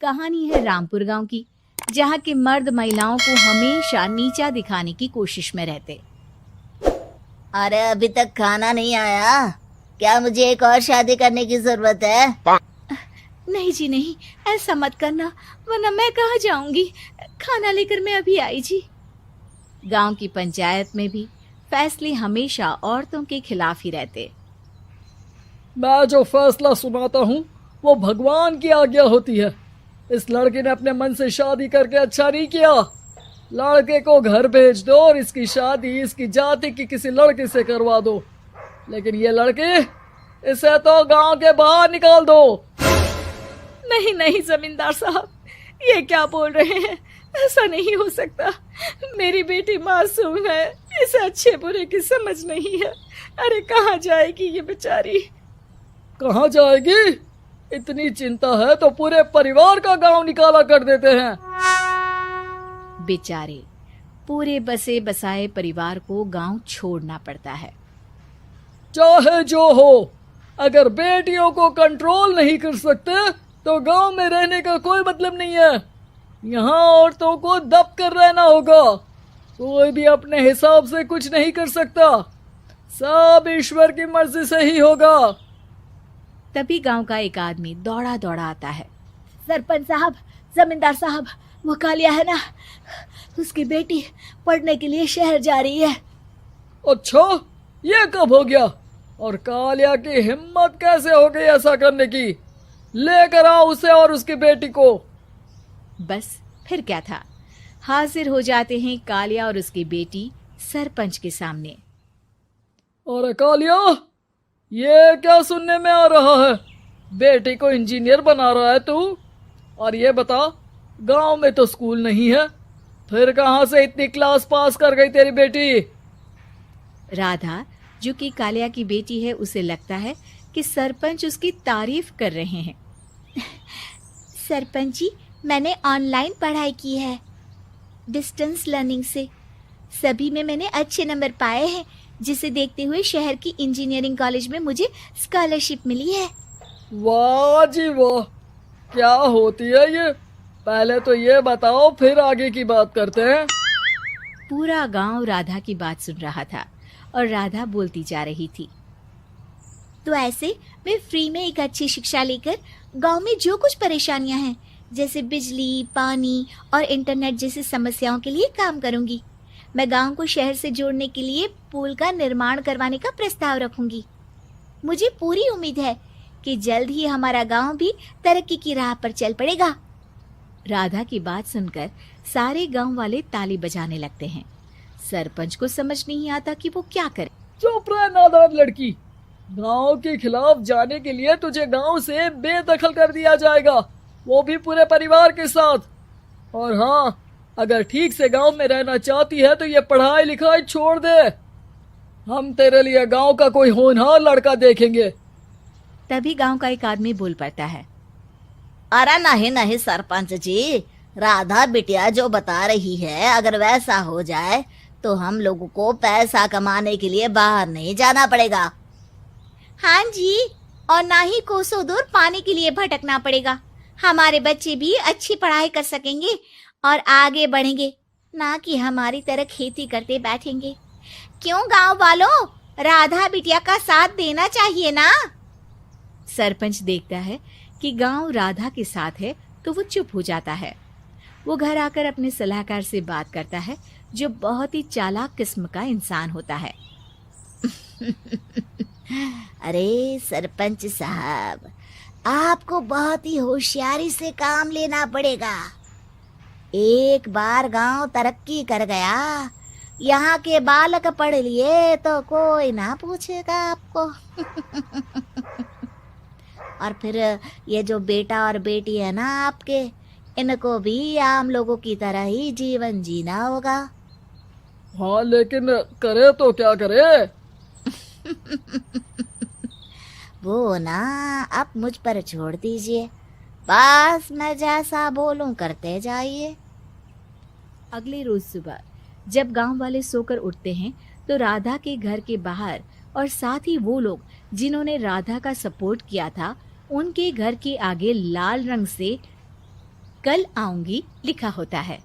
कहानी है रामपुर गांव की, जहाँ के मर्द महिलाओं को हमेशा नीचा दिखाने की कोशिश में रहते। अरे अभी तक खाना नहीं आया क्या? मुझे एक और शादी करने की जरूरत है। नहीं जी नहीं, ऐसा मत करना, वरना मैं कहाँ जाऊंगी। खाना लेकर मैं अभी आई जी। गांव की पंचायत में भी फैसले हमेशा औरतों के खिलाफ ही रहते। मैं जो फैसला सुनाता हूँ वो भगवान की आज्ञा होती है। इस लड़के ने अपने मन से शादी करके अच्छा नहीं किया। लड़के को घर भेज दो और इसकी शादी इसकी जाति की किसी लड़के से करवा दो। लेकिन ये लड़की, इसे तो गांव के बाहर निकाल दो। नहीं नहीं जमींदार साहब, ये क्या बोल रहे हैं? ऐसा नहीं हो सकता। मेरी बेटी मासूम है, इसे अच्छे बुरे की समझ नहीं है। अरे कहाँ जाएगी ये बेचारी? कहाँ जाएगी? इतनी चिंता है तो पूरे परिवार का गांव निकाला कर देते हैं। बेचारे पूरे बसे बसाए परिवार को गांव छोड़ना पड़ता है। चाहे जो हो, अगर बेटियों को कंट्रोल नहीं कर सकते तो गांव में रहने का कोई मतलब नहीं है। यहाँ औरतों को दब कर रहना होगा। कोई भी अपने हिसाब से कुछ नहीं कर सकता, सब ईश्वर की मर्जी से ही होगा। तभी गांव का एक आदमी दौड़ा दौड़ा आता है। सरपंच साहब, जमींदार साहब, वो कालिया है ना, उसकी बेटी पढ़ने के लिए शहर जा रही है। अच्छा, ये कब हो गया? और कालिया की हिम्मत कैसे हो गई ऐसा करने की? लेकर आओ उसे और उसकी बेटी को। बस फिर क्या था, हाजिर हो जाते हैं कालिया और उसकी बेटी सरपंच के सामने। अरे कालिया, ये क्या सुनने में आ रहा है? बेटी को इंजीनियर बना रहा है तू? और ये बता, गांव में तो स्कूल नहीं है, फिर कहां से इतनी क्लास पास कर गई तेरी बेटी? राधा, जो कि कालिया की बेटी है, उसे लगता है कि सरपंच उसकी तारीफ कर रहे हैं। सरपंच जी, मैंने ऑनलाइन पढ़ाई की है, डिस्टेंस लर्निंग से। सभी में मैंने अच्छे नंबर पाए हैं, जिसे देखते हुए शहर की इंजीनियरिंग कॉलेज में मुझे स्कॉलरशिप मिली है। वाह जी वाह, क्या होती है ये? पहले तो ये बताओ, फिर आगे की बात करते हैं। पूरा गांव राधा की बात सुन रहा था और राधा बोलती जा रही थी। तो ऐसे मैं फ्री में एक अच्छी शिक्षा लेकर गांव में जो कुछ परेशानियां हैं, जैसे बिजली, पानी और इंटरनेट जैसी समस्याओं के लिए काम करूंगी। मैं गांव को शहर से जोड़ने के लिए पुल का निर्माण करवाने का प्रस्ताव रखूंगी। मुझे पूरी उम्मीद है कि जल्द ही हमारा गांव भी तरक्की की राह पर चल पड़ेगा। राधा की बात सुनकर सारे गांव वाले ताली बजाने लगते हैं। सरपंच को समझ नहीं आता कि वो क्या करे। चुप रह नादान लड़की, गांव के खिलाफ जाने के लिए तुझे गांव से बेदखल कर दिया जाएगा, वो भी पूरे परिवार के साथ। और हाँ, अगर ठीक से गांव में रहना चाहती है तो ये पढ़ाई लिखाई छोड़ दे। हम तेरे लिए गांव का कोई होनहार लड़का देखेंगे। तभी गांव का एक आदमी बोल पड़ता है। अरे नहीं नहीं सरपंच जी, राधा बिटिया जो बता रही है, अगर वैसा हो जाए तो हम लोगों को पैसा कमाने के लिए बाहर नहीं जाना पड़ेगा। हाँ जी, और ना ही कोसों दूर पानी के लिए भटकना पड़ेगा। हमारे बच्चे भी अच्छी पढ़ाई कर सकेंगे और आगे बढ़ेंगे, ना कि हमारी तरह खेती करते बैठेंगे। क्यों गांव वालों, राधा बिटिया का साथ देना चाहिए ना। सरपंच देखता है कि गांव राधा के साथ है तो वो चुप हो जाता है। वो घर आकर अपने सलाहकार से बात करता है, जो बहुत ही चालाक किस्म का इंसान होता है। अरे सरपंच साहब, आपको बहुत ही होशियारी से काम लेना पड़ेगा। एक बार गांव तरक्की कर गया, यहाँ के बालक पढ़ लिए तो कोई ना पूछेगा आपको। और फिर ये जो बेटा और बेटी है ना आपके, इनको भी आम लोगों की तरह ही जीवन जीना होगा। हाँ, लेकिन करे तो क्या करे? वो ना आप मुझ पर छोड़ दीजिए, बस मैं जैसा बोलूं करते जाइए। अगले रोज सुबह जब गांव वाले सोकर उठते हैं तो राधा के घर के बाहर और साथ ही वो लोग जिन्होंने राधा का सपोर्ट किया था, उनके घर के आगे लाल रंग से कल आऊंगी लिखा होता है।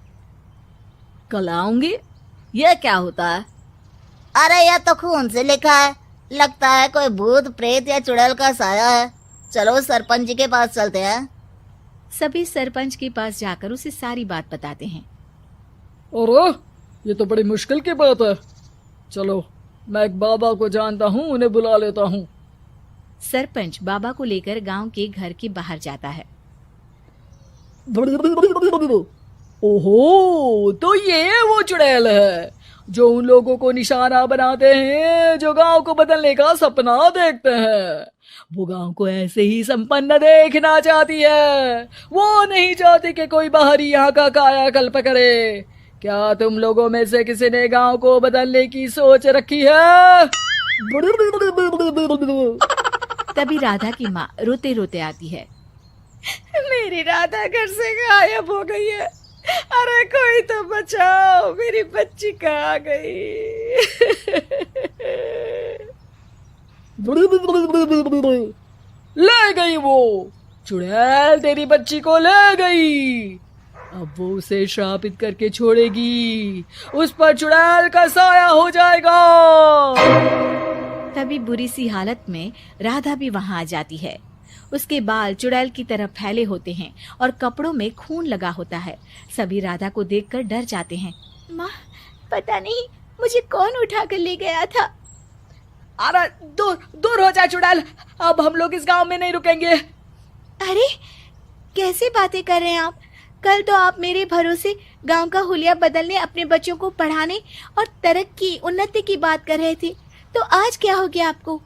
कल आऊंगी, यह क्या होता है? अरे यह तो खून से लिखा है, लगता है कोई भूत प्रेत या चुड़ैल का साया है। चलो सरपंच जी के पास चलते हैं। सभी सरपंच के पास जाकर उसे सारी बात बताते हैं। अरे ये तो बड़ी मुश्किल की बात है। चलो मैं एक बाबा को जानता हूँ, उन्हें बुला लेता हूँ। सरपंच बाबा को लेकर गांव के घर के बाहर जाता है। ओहो, तो ये वो चुड़ैल है जो उन लोगों को निशाना बनाते हैं जो गांव को बदलने का सपना देखते हैं। वो गांव को ऐसे ही संपन्न देखना चाहती है, वो नहीं चाहती कि कोई बाहरी यहाँ का कायाकल्प करे। क्या तुम लोगों में से किसी ने गांव को बदलने की सोच रखी है? तभी राधा की माँ रोते रोते आती है। मेरी राधा घर से गायब हो गई है। अरे कोई तो बचाओ, मेरी बच्ची कहाँ गई? ले गई वो चुड़ैल, तेरी बच्ची को ले गई। अब वो उसे श्रापित करके छोड़ेगी, उस पर चुड़ैल का साया हो जाएगा। तभी बुरी सी हालत में राधा भी वहां आ जाती है। उसके बाल चुड़ैल की तरह फैले होते हैं और कपड़ों में खून लगा होता है। सभी राधा को देखकर डर जाते हैं। माँ, पता नहीं मुझे कौन उठा कर ले गया था। अरे दूर दूर हो जा चुड़ैल, अब हम लोग इस गांव में नहीं रुकेंगे। अरे कैसे बातें कर रहे हैं आप? कल तो आप मेरे भरोसे गांव का हुलिया बदलने, अपने बच्चों को पढ़ाने और तरक्की उन्नति की बात कर रहे थे, तो आज क्या हो गया आपको?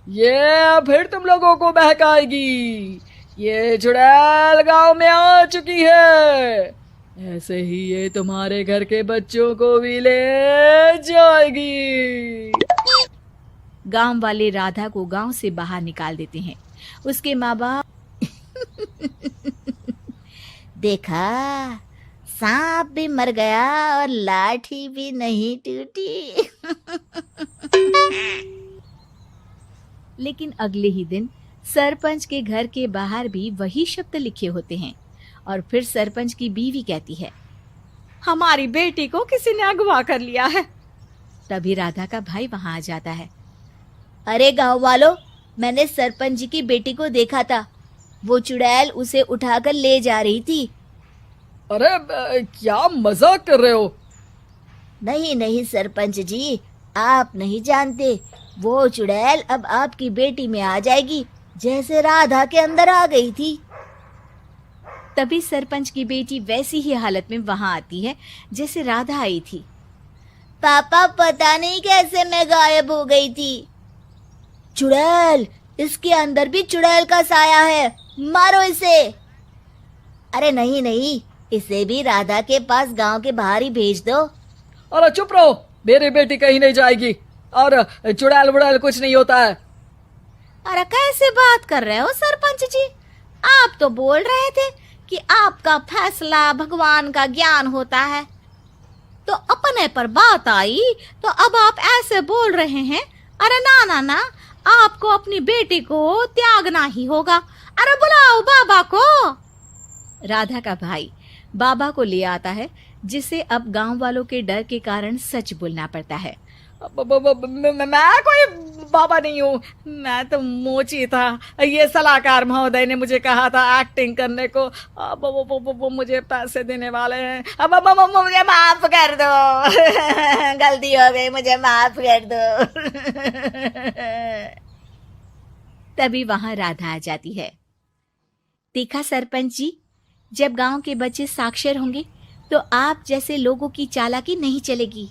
ये फिर तुम लोगों को बहकाएगी। ये चुड़ैल गांव में आ चुकी है, ऐसे ही ये तुम्हारे घर के बच्चों को भी ले जाएगी। गांव वाले राधा को गांव से बाहर निकाल देते हैं। उसके माँ बाप देखा, सांप भी मर गया और लाठी भी नहीं टूटी। लेकिन अगले ही दिन सरपंच के घर के बाहर भी वही शब्द लिखे होते हैं। और फिर सरपंच की बीवी कहती है, हमारी बेटी को किसी ने अगवा कर लिया है। तभी राधा का भाई वहां आ जाता है। अरे गांव वालों, मैंने सरपंच जी की बेटी को देखा था, वो चुड़ैल उसे उठाकर ले जा रही थी। अरे क्या मजाक कर रहे हो? नहीं नहीं सरपंच जी, आप नहीं जानते, वो चुड़ैल अब आपकी बेटी में आ जाएगी, जैसे राधा के अंदर आ गई थी। तभी सरपंच की बेटी वैसी ही हालत में वहां आती है जैसे राधा आई थी। पापा, पता नहीं कैसे मैं गायब हो गई थी। चुड़ैल, इसके अंदर भी चुड़ैल का साया है, मारो इसे। अरे नहीं नहीं, इसे भी राधा के पास गांव के बाहर ही भेज दो। अरे चुप रहो, मेरी बेटी कहीं नहीं जाएगी और चुड़ैल वुड़ैल कुछ नहीं होता है। अरे कैसे बात कर रहे हो सरपंच जी? आप तो बोल रहे थे कि आपका फैसला भगवान का ज्ञान होता है, तो अपने पर बात आई तो अब आप ऐसे बोल रहे हैं। अरे ना ना ना, आपको अपनी बेटी को त्यागना ही होगा। अरे बुलाओ बाबा को। राधा का भाई बाबा को ले आता है, जिसे अब गांव वालों के डर के कारण सच बोलना पड़ता है। मैं कोई बाबा नहीं हूँ, मैं तो मोची था। ये सलाहकार महोदय ने मुझे कहा था एक्टिंग करने को। अब वो मुझे पैसे देने वाले हैं। अब मुझे माफ कर दो। गलती हो गई, मुझे माफ कर दो। तभी वहां राधा आ जाती है। देखा सरपंच जी, जब गांव के बच्चे साक्षर होंगे तो आप जैसे लोगों की चालाकी नहीं चलेगी।